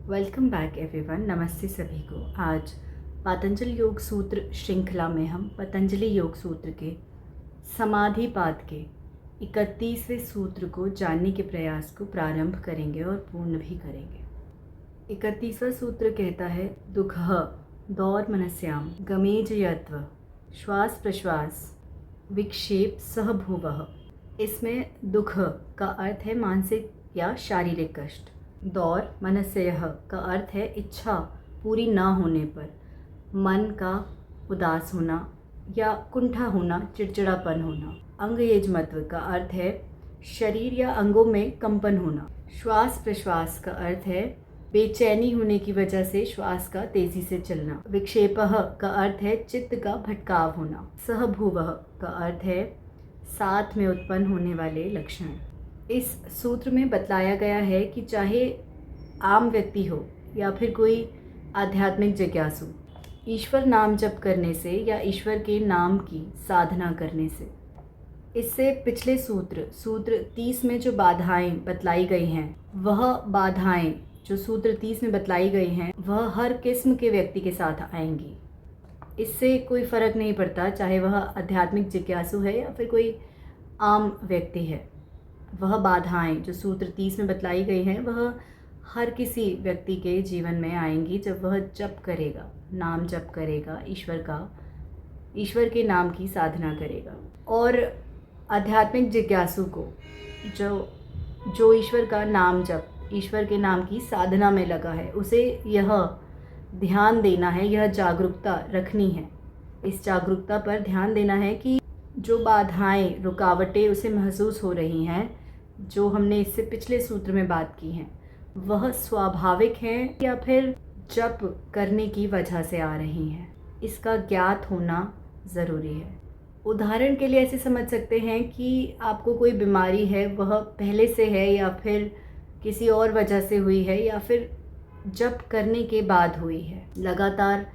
Welcome back everyone. नमस्ते सभी को। आज पतंजलि योग सूत्र श्रृंखला में हम पतंजलि योग सूत्र के समाधि पाद के 31वें सूत्र को जानने के प्रयास को प्रारंभ करेंगे और पूर्ण भी करेंगे। 31वां सूत्र कहता है, दुःखः दौर मनस्याम गमेज यत्व श्वास प्रश्वास विक्षेप सह भुवः। इसमें दुख का अर्थ है मानसिक या शारीरिक कष्ट। दौर मनस्यः का अर्थ है इच्छा पूरी ना होने पर मन का उदास होना या कुंठा होना, चिड़चिड़ापन होना। अंगयेजमत्व का अर्थ है शरीर या अंगों में कंपन होना। श्वास प्रश्वास का अर्थ है बेचैनी होने की वजह से श्वास का तेजी से चलना। विक्षेपः का अर्थ है चित्त का भटकाव होना। सहभुवः का अर्थ है साथ में उत्पन्न होने वाले लक्षण। इस सूत्र में बतलाया गया है कि चाहे आम व्यक्ति हो या फिर कोई आध्यात्मिक जिज्ञासु, ईश्वर नाम जप करने से या ईश्वर के नाम की साधना करने से, इससे पिछले सूत्र 30 में जो बाधाएं बतलाई गई हैं, वह बाधाएं जो सूत्र 30 में बतलाई गई हैं वह हर किस्म के व्यक्ति के साथ आएंगी। इससे कोई फ़र्क नहीं पड़ता चाहे वह आध्यात्मिक जिज्ञासु है या फिर कोई आम व्यक्ति है। वह बाधाएं जो सूत्र 30 में बतलाई गई हैं वह हर किसी व्यक्ति के जीवन में आएंगी जब वह जप करेगा, नाम जप करेगा, ईश्वर के नाम की साधना करेगा। और आध्यात्मिक जिज्ञासु को जो ईश्वर का नाम जप, ईश्वर के नाम की साधना में लगा है, उसे यह ध्यान देना है, यह जागरूकता रखनी है। इस जागरूकता पर ध्यान देना है कि जो बाधाएं, रुकावटें उसे महसूस हो रही हैं, जो हमने इससे पिछले सूत्र में बात की हैं, वह स्वाभाविक हैं या फिर जप करने की वजह से आ रही हैं। इसका ज्ञात होना ज़रूरी है। उदाहरण के लिए ऐसे समझ सकते हैं कि आपको कोई बीमारी है, वह पहले से है या फिर किसी और वजह से हुई है या फिर जप करने के बाद हुई है, लगातार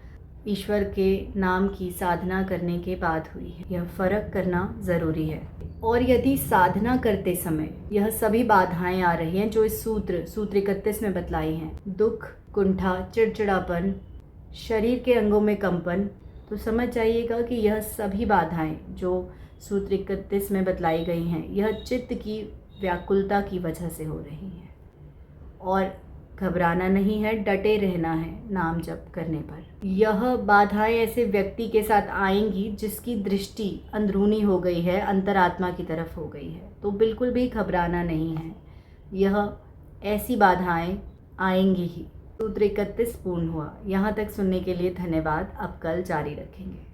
ईश्वर के नाम की साधना करने के बाद हुई है। यह फ़र्क करना ज़रूरी है। और यदि साधना करते समय यह सभी बाधाएं आ रही हैं जो इस सूत्र 31 में बतलाई हैं, दुख, कुंठा, चिड़चिड़ापन, शरीर के अंगों में कंपन, तो समझ जाइएगा कि यह सभी बाधाएं जो सूत्र 31 में बतलाई गई हैं यह चित्त की व्याकुलता की वजह से हो रही हैं। और घबराना नहीं है, डटे रहना है नाम जप करने पर। यह बाधाएं ऐसे व्यक्ति के साथ आएंगी जिसकी दृष्टि अंदरूनी हो गई है, अंतरात्मा की तरफ हो गई है, तो बिल्कुल भी घबराना नहीं है। यह ऐसी बाधाएं आएंगी ही। सूत्र 31 पूर्ण हुआ। यहाँ तक सुनने के लिए धन्यवाद। अब कल जारी रखेंगे।